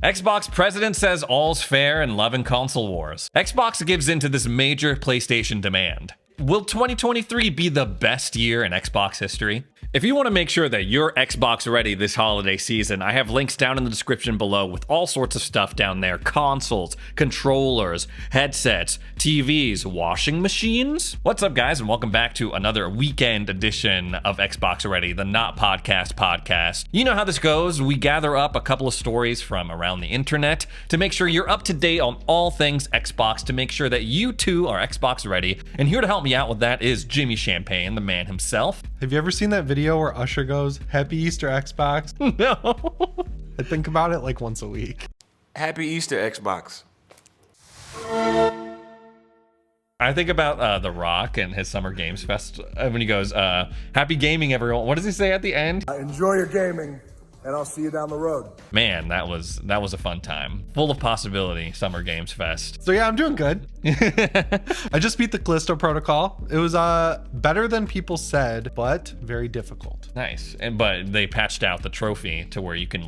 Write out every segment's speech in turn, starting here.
Xbox president says all's fair in love and console wars. Xbox gives into this major PlayStation demand. Will 2023 be the best year in Xbox history? If you want to make sure that you're Xbox ready this holiday season, I have links down in the description below with all sorts of stuff down there. Consoles, controllers, headsets, TVs, washing machines. What's up, guys, and welcome back to another weekend edition of Xbox Ready, the Not podcast. You know how this goes. We gather up a couple of stories from around the internet to make sure you're up to date on all things Xbox, to make sure that you too are Xbox ready. And here to help me out with that is Jimmy Champagne, the man himself. Have you ever seen that video where Usher goes, "Happy Easter, Xbox"? No. I think about it like once a week. Happy Easter, Xbox. I think about The Rock and his Summer Games Fest when he goes, "Happy gaming, everyone." What does he say at the end? Enjoy your gaming, and I'll see you down the road. Man, that was a fun time. Full of possibility, Summer Games Fest. So yeah, I'm doing good. I just beat the Callisto Protocol. It was better than people said, but very difficult. Nice. But they patched out the trophy to where you can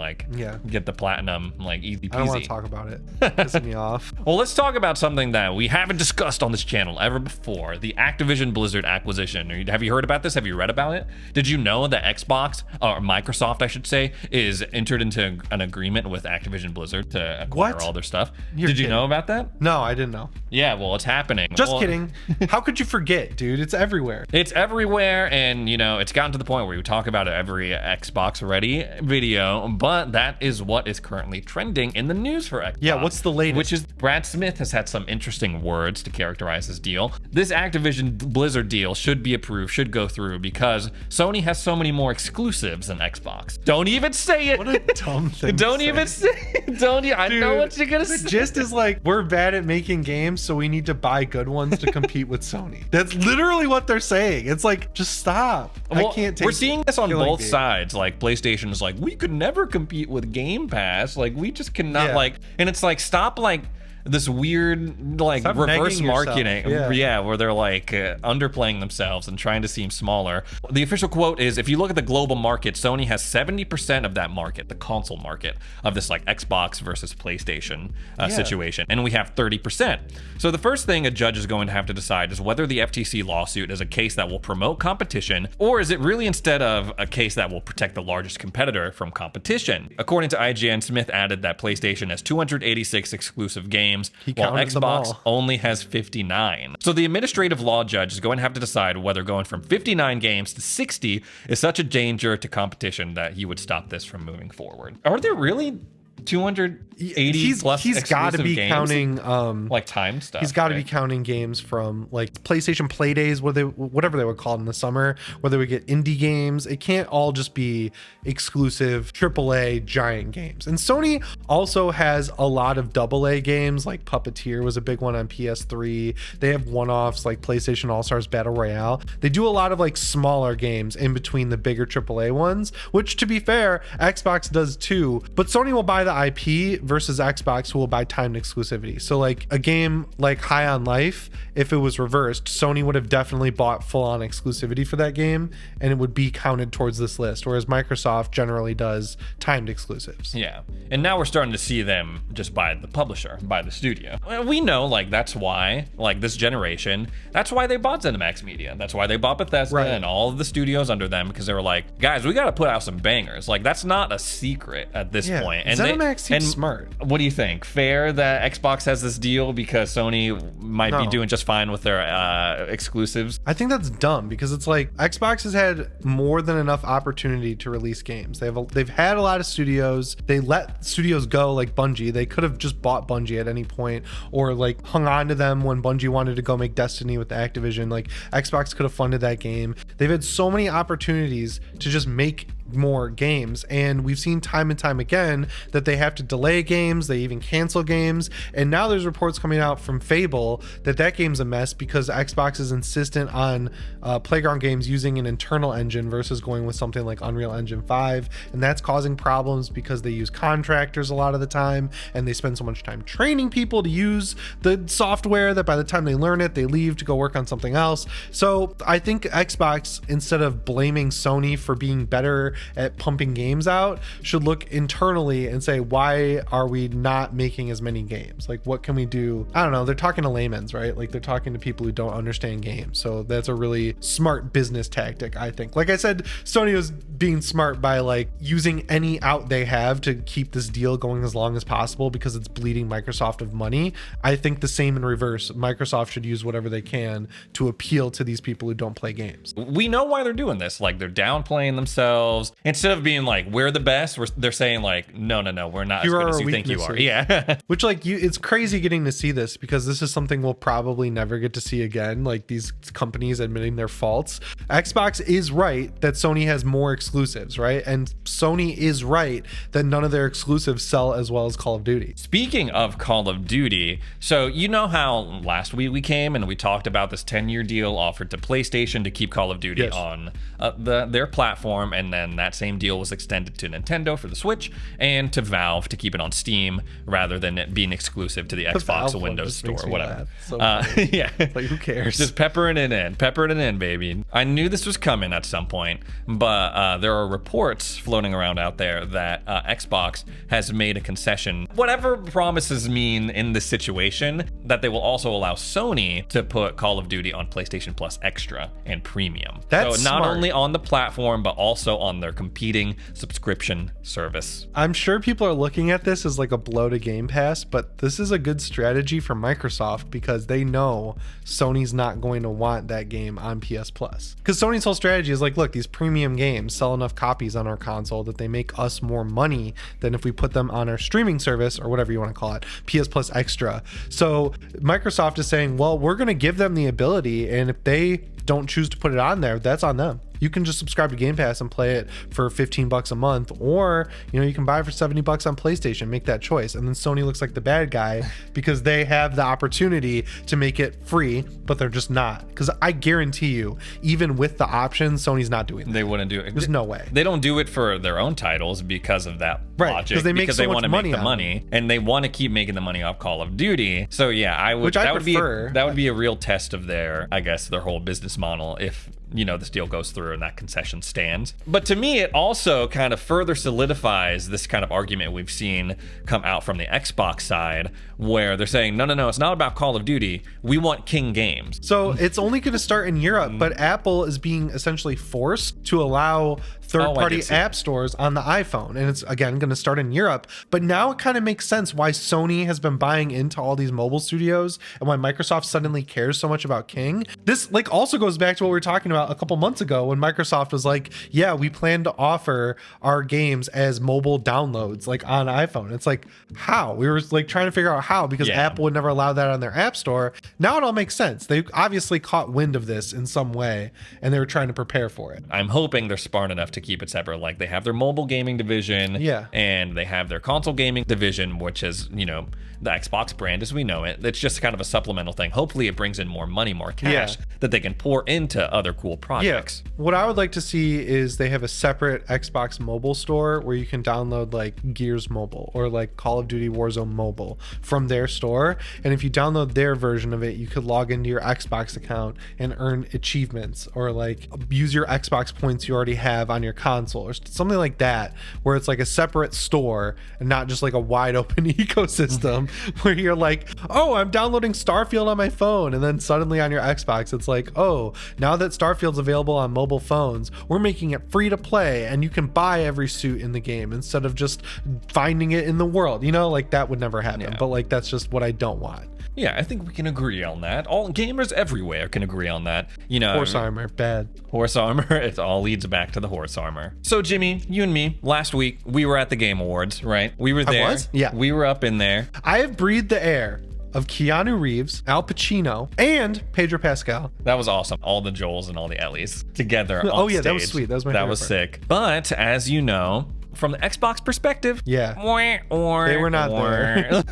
get the platinum easy peasy. I don't want to talk about it. Pissing me off. Well, let's talk about something that we haven't discussed on this channel ever before, the Activision Blizzard acquisition. Have you heard about this? Have you read about it? Did you know that Xbox, or Microsoft I should say, is entered into an agreement with Activision Blizzard to acquire all their stuff? Did you know about that? No, I didn't know. Yeah, well, it's happening. Just kidding. How could you forget, dude? It's everywhere. It's everywhere, and it's gotten to the point where we talk about it every Xbox Ready video, but that is what is currently trending in the news for Xbox. Yeah, what's the latest? Which is Brad Smith has had some interesting words to characterize this deal. This Activision Blizzard deal should be approved, should go through, because Sony has so many more exclusives than Xbox. Don't even say it. What a dumb thing. Don't even say it. I know what you're gonna say. The gist is we're bad at making games, so we need to buy good ones to compete with Sony. That's literally what they're saying. It's just stop. Well, I can't take. We're seeing this on both sides. PlayStation is we could never compete with Game Pass. We just cannot and it's stop this weird Stop reverse negging marketing yourself. Where they're underplaying themselves and trying to seem smaller. The official quote is, if you look at the global market, Sony has 70% of that market, the console market, of this Xbox versus PlayStation situation, and we have 30%. So the first thing a judge is going to have to decide is whether the FTC lawsuit is a case that will promote competition, or is it really instead of a case that will protect the largest competitor from competition. According to IGN, Smith added that PlayStation has 286 exclusive games, while Xbox only has 59. So the administrative law judge is going to have to decide whether going from 59 games to 60 is such a danger to competition that he would stop this from moving forward. Are there really 280 plus he's got to be games? Counting timed stuff. He's got to be counting games from PlayStation Play Days, whatever they were called in the summer, where they would get indie games. It can't all just be exclusive AAA giant games. And Sony also has a lot of AA games, like Puppeteer was a big one on PS3. They have one-offs like PlayStation All-Stars Battle Royale. They do a lot of smaller games in between the bigger AAA ones, which, to be fair, Xbox does too. But Sony will buy the IP versus Xbox, who will buy timed exclusivity. So a game like High on Life, if it was reversed, Sony would have definitely bought full-on exclusivity for that game, and it would be counted towards this list, whereas Microsoft generally does timed exclusives. Yeah, and now we're starting to see them just buy the publisher, buy the studio. We know that's why this generation, that's why they bought ZeniMax Media, that's why they bought Bethesda and all of the studios under them, because they were guys, we got to put out some bangers. That's not a secret at this point. And ZeniMax seems smart. What do you think? Fair that Xbox has this deal because Sony might be doing just fine with their exclusives? I think that's dumb, because it's Xbox has had more than enough opportunity to release games. They've had a lot of studios. They let studios go, like Bungie. They could have just bought Bungie at any point, or hung on to them when Bungie wanted to go make Destiny with Activision. Xbox could have funded that game. They've had so many opportunities to just make more games, and we've seen time and time again that they have to delay games, they even cancel games. And now there's reports coming out from Fable that game's a mess because Xbox is insistent on Playground Games using an internal engine versus going with something like Unreal Engine 5, and that's causing problems because they use contractors a lot of the time, and they spend so much time training people to use the software that by the time they learn it, they leave to go work on something else. So I think Xbox, instead of blaming Sony for being better at pumping games out should look internally and say, why are we not making as many games? Like, what can we do? I don't know. They're talking to laymen's, right? Like, they're talking to people who don't understand games. So that's a really smart business tactic, I think. Like I said, Sony was being smart by like using any out they have to keep this deal going as long as possible because it's bleeding Microsoft of money. I think the same in reverse. Microsoft should use whatever they can to appeal to these people who don't play games. We know why they're doing this. Like, they're downplaying themselves. Instead of being like, we're the best, they're saying like, no, we're not as good as you think you are. Yeah. Which like it's crazy getting to see this because this is something we'll probably never get to see again. Like these companies admitting their faults. Xbox is right that Sony has more exclusives, right? And Sony is right that none of their exclusives sell as well as Call of Duty. Speaking of Call of Duty, so you know how last week we came and we talked about this 10-year deal offered to PlayStation to keep Call of Duty on their platform, and then that same deal was extended to Nintendo for the Switch and to Valve to keep it on Steam rather than it being exclusive to the Xbox or Windows Store or whatever. So yeah, like who cares? Just peppering it in, baby. I knew this was coming at some point, but there are reports floating around out there that Xbox has made a concession. Whatever promises mean in this situation, that they will also allow Sony to put Call of Duty on PlayStation Plus Extra and Premium. That's so not smart. only on the platform, but also on their competing subscription service. I'm sure people are looking at this as like a blow to Game Pass, but this is a good strategy for Microsoft because they know Sony's not going to want that game on PS Plus. Because Sony's whole strategy is like, look, these premium games sell enough copies on our console that they make us more money than if we put them on our streaming service or whatever you want to call it, PS Plus Extra. So Microsoft is saying, well, we're going to give them the ability, and if they don't choose to put it on there, that's on them. You can just subscribe to Game Pass and play it for $15 a month, or you can buy it for $70 on PlayStation. Make that choice, and then Sony looks like the bad guy because they have the opportunity to make it free, but they're just not. Because I guarantee you, even with the option, Sony's not doing that. They wouldn't do it. There's no way. They don't do it for their own titles because of that logic. Because they make so much want to money make the money, and they want to keep making the money off Call of Duty. So yeah, I would. That would be a real test of their whole business model if this deal goes through and that concession stands. But to me, it also kind of further solidifies this kind of argument we've seen come out from the Xbox side, where they're saying, no, it's not about Call of Duty. We want King games. So it's only going to start in Europe, but Apple is being essentially forced to allow third-party app stores on the iPhone. And it's, again, going to start in Europe. But now it kind of makes sense why Sony has been buying into all these mobile studios and why Microsoft suddenly cares so much about King. This also goes back to what we were talking about a couple months ago when Microsoft was like, yeah, we plan to offer our games as mobile downloads on iPhone. It's like, how? We were trying to figure out how, because Apple would never allow that on their app store. Now it all makes sense. They obviously caught wind of this in some way and they were trying to prepare for it. I'm hoping they're smart enough to keep it separate. Like, they have their mobile gaming division, and they have their console gaming division, which is, the Xbox brand as we know it. It's just kind of a supplemental thing. Hopefully it brings in more money, more cash that they can pour into other cool projects. What I would like to see is they have a separate Xbox mobile store where you can download Gears Mobile or Call of Duty Warzone Mobile from their store. And if you download their version of it, you could log into your Xbox account and earn achievements, or use your Xbox points you already have on your console or something like that, where it's a separate store and not just a wide open ecosystem where you're oh, I'm downloading Starfield on my phone, and then suddenly on your Xbox it's oh, now that Starfield's available on mobile phones, we're making it free to play and you can buy every suit in the game instead of just finding it in the world. That would never happen. But that's just what I don't want. Yeah, I think we can agree on that. All gamers everywhere can agree on that. Horse armor, bad. Horse armor, it all leads back to the horse armor. So Jimmy, you and me, last week, we were at the Game Awards, right? We were there. I was? Yeah. We were up in there. I have breathed the air of Keanu Reeves, Al Pacino, and Pedro Pascal. That was awesome. All the Joels and all the Ellies together on stage. That was sweet. That was my favorite That was part. sick. But as you know, from the Xbox perspective, Yeah. they were not there.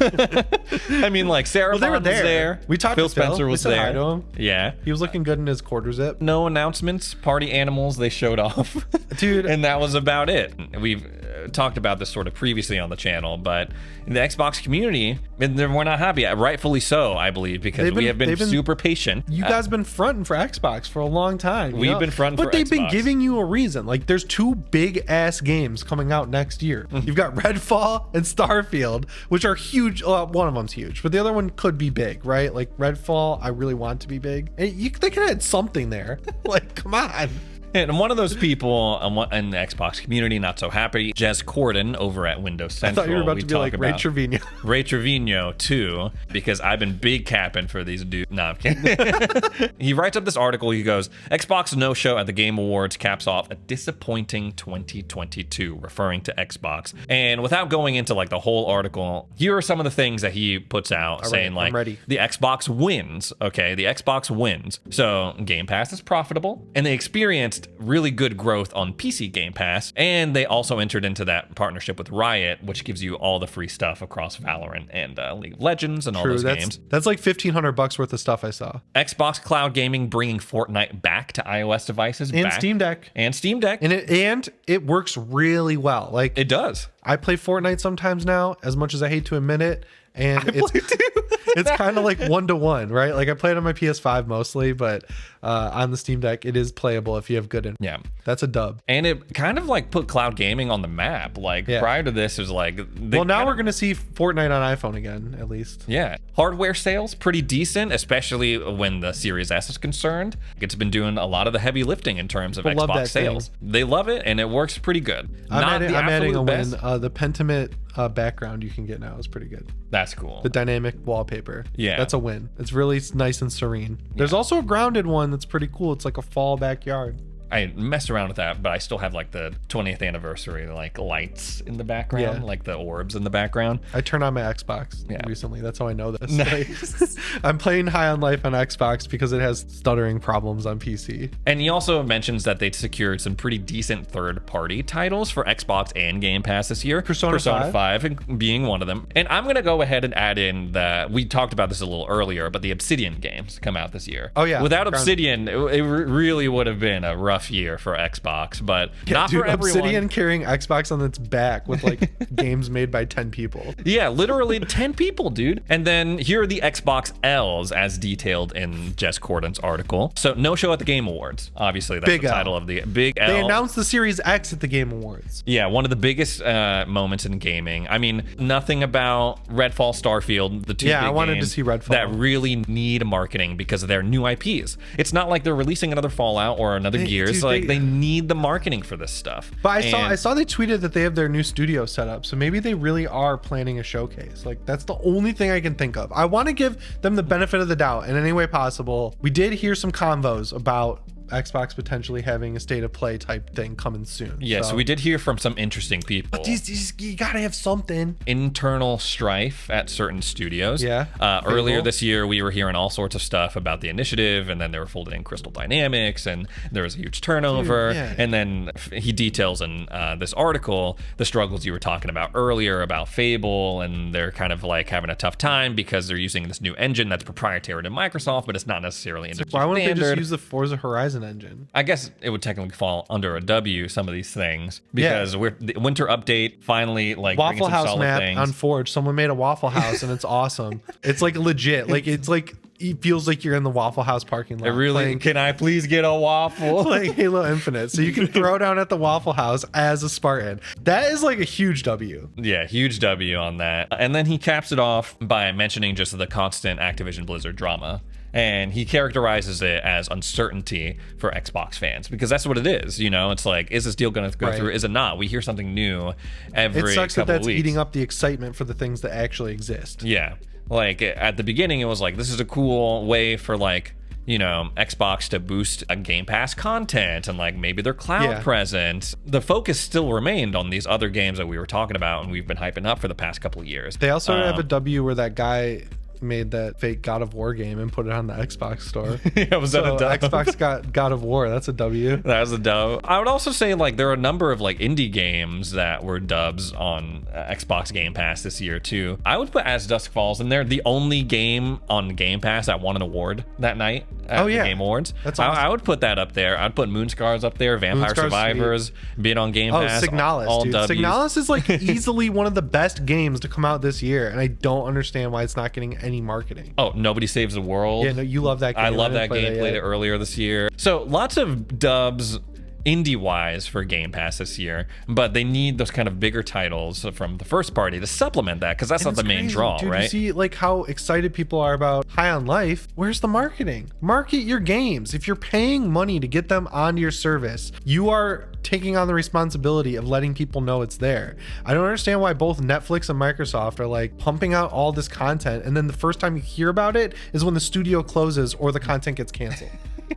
I mean, like Sarah Well, they were Bond was there. there. We talked Phil to Phil. Spencer We was said hi there. to him. Yeah. He was looking good in his quarter zip. No announcements, party animals, they showed off. Dude. And that was about it. We've talked about this sort of previously on the channel, but in the Xbox community, we're not happy. Rightfully so, I believe, because we have been super patient. You guys been fronting for Xbox for a long time. We've been fronting for But they've been Xbox. giving you a reason. Like, there's 2 big ass games coming out next year. You've got Redfall and Starfield, which are huge. One of them's huge, but the other one could be big, right? Like Redfall, I really want to be big. And they could have had something there. Like, come on. And one of those people in the Xbox community not so happy, Jez Corden over at Windows Central. I thought you were about to be like Ray Trevino. Ray Trevino too, because I've been big capping for these dudes. No, I'm kidding. He writes up this article. He goes, Xbox no-show at the Game Awards caps off a disappointing 2022, referring to Xbox. And without going into like the whole article, here are some of the things that he puts out saying like, the Xbox wins. Okay, the Xbox wins. So Game Pass is profitable, and they experienced really good growth on PC Game Pass, and they also entered into that partnership with Riot, which gives you all the free stuff across Valorant and League of Legends and all those games. That's like $1,500 worth of stuff I saw. Xbox Cloud Gaming bringing Fortnite back to iOS devices And Steam Deck. And Steam Deck. And it works really well. Like, it does. I play Fortnite sometimes now, as much as I hate to admit it. And it's kind of like 1-to-1, right? Like, I play it on my PS5 mostly, but on the Steam Deck, it is playable if you have good internet. Yeah. That's a dub. And it kind of like put cloud gaming on the map. Like prior to this, it was like... Well, now we're going to see Fortnite on iPhone again, at least. Yeah. Hardware sales, pretty decent, especially when the Series S is concerned. It's been doing a lot of the heavy lifting in terms of Xbox sales. They love it, and it works pretty good. I'm adding a win. The Pentiment background you can get now is pretty good. That's cool. The dynamic wallpaper. Yeah. That's a win. It's really nice and serene. There's also a grounded one that's pretty cool. It's like a fall backyard. I messed around with that, but I still have like the 20th anniversary like lights in the background, like the orbs in the background. I turned on my Xbox recently. That's how I know this. Nice. I'm playing High on Life on Xbox because it has stuttering problems on PC. And he also mentions that they secured some pretty decent third-party titles for Xbox and Game Pass this year. Persona 5 being one of them. And I'm going to go ahead and add in that we talked about this a little earlier, but the Obsidian games come out this year. Oh, yeah. Without Obsidian, it really would have been a rough year for Xbox, but not for everyone. Obsidian carrying Xbox on its back with like games made by 10 people. Yeah, literally 10 people, dude. And then here are the Xbox L's as detailed in Jez Corden's article. So no show at the Game Awards. Obviously, that's Big the L. title of the Big L. They announced the Series X at the Game Awards. Yeah, one of the biggest moments in gaming. I mean, nothing about Redfall, Starfield, the two big I wanted to games see Redfall. that really need marketing because of their new IPs. It's not like they're releasing another Fallout or another Gears. They need the marketing for this stuff. But I saw they tweeted that they have their new studio set up, so maybe they really are planning a showcase. Like, that's the only thing I can think of. I want to give them the benefit of the doubt in any way possible. We did hear some convos about Xbox potentially having a state of play type thing coming soon. Yeah, so we did hear from some interesting people. But these you gotta have something. Internal strife at certain studios. Yeah. Earlier this year, we were hearing all sorts of stuff about the initiative, and then they were folded in Crystal Dynamics, and there was a huge turnover. And then he details in this article the struggles you were talking about earlier about Fable, and they're kind of like having a tough time because they're using this new engine that's proprietary to Microsoft, but it's not necessarily industry Why wouldn't standard. they just use the Forza Horizon engine? I guess it would technically fall under a W, some of these things, because the winter update finally like Waffle some House solid map things. on Forge. Someone made a Waffle House and it's awesome. It's like legit. Like it's like it feels like you're in the Waffle House parking lot. It really can I please get a waffle? Like Halo Infinite. So you can throw down at the Waffle House as a Spartan. That is like a huge W. Yeah, huge W on that. And then he caps it off by mentioning just the constant Activision Blizzard drama. And he characterizes it as uncertainty for Xbox fans because that's what it is. You know, it's like, is this deal going to go through? Is it not? We hear something new every couple of weeks. It sucks that that's eating up the excitement for the things that actually exist. Yeah. Like at the beginning, it was like, this is a cool way for like, you know, Xbox to boost a Game Pass content and like maybe their cloud presence. The focus still remained on these other games that we were talking about and we've been hyping up for the past couple of years. They also have a W where that guy made that fake God of War game and put it on the Xbox store. Yeah, was that a dub? Xbox got God of War. That's a W. That was a dub. I would also say like there are a number of like indie games that were dubs on Xbox Game Pass this year too. I would put As Dusk Falls in there. The only game on Game Pass that won an award that night at the Game Awards. That's awesome. I would put that up there. I'd put Moonscars up there. Vampire Survivors being on Game Pass. Signalis, all dude. W's. Signalis is like easily one of the best games to come out this year, and I don't understand why it's not getting any marketing. Oh, Nobody Saves the World. Yeah, no, you love that game. I love that didn't game. play Played it earlier this year. So lots of dubs indie-wise for Game Pass this year, but they need those kind of bigger titles from the first party to supplement that, because that's not the main draw, dude, right? You see like how excited people are about High on Life. Where's the marketing? Market your games. If you're paying money to get them onto your service, you are taking on the responsibility of letting people know it's there. I don't understand why both Netflix and Microsoft are like pumping out all this content, and then the first time you hear about it is when the studio closes or the content gets canceled.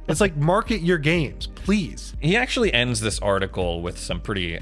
It's like, market your games, please. He actually ends this article with some pretty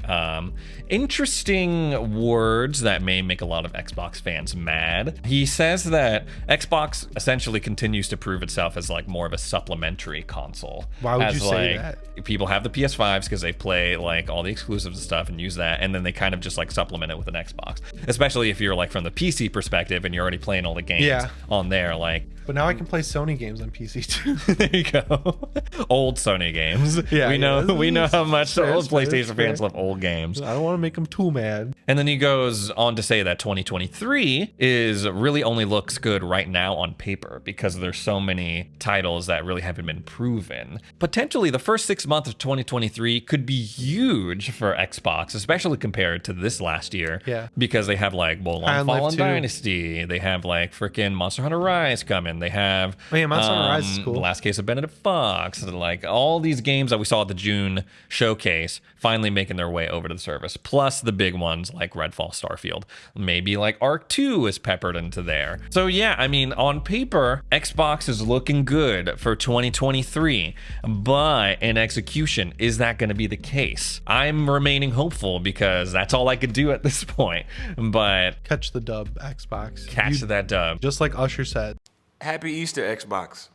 interesting words that may make a lot of Xbox fans mad. He says that Xbox essentially continues to prove itself as like more of a supplementary console. Why would you say that? People have the PS5s because they play like all the exclusives and stuff and use that, and then they kind of just like supplement it with an Xbox. Especially if you're like from the PC perspective and you're already playing all the games on there, like. But now I can play Sony games on PC too. There you go. Old Sony games. Yeah, we know how much the old fair, PlayStation fans love old games. I don't want to make them too mad. And then he goes on to say that 2023 is really only looks good right now on paper because there's so many titles that really haven't been proven. Potentially the first 6 months of 2023 could be huge for Xbox, especially compared to this last year. Yeah. Because they have like Wolong Fallen Dynasty. They have like freaking Monster Hunter Rise coming. They have Monster Hunter Rise is cool. The Last Case of Benedict Fox. Like all these games that we saw at the June showcase finally making their way over to the service. Plus the big ones like Redfall, Starfield. Maybe like Arc 2 is peppered into there. So yeah, I mean, on paper, Xbox is looking good for 2023. But in execution, is that going to be the case? I'm remaining hopeful because that's all I could do at this point. But catch the dub, Xbox. Catch that dub. Just like Usher said. Happy Easter, Xbox.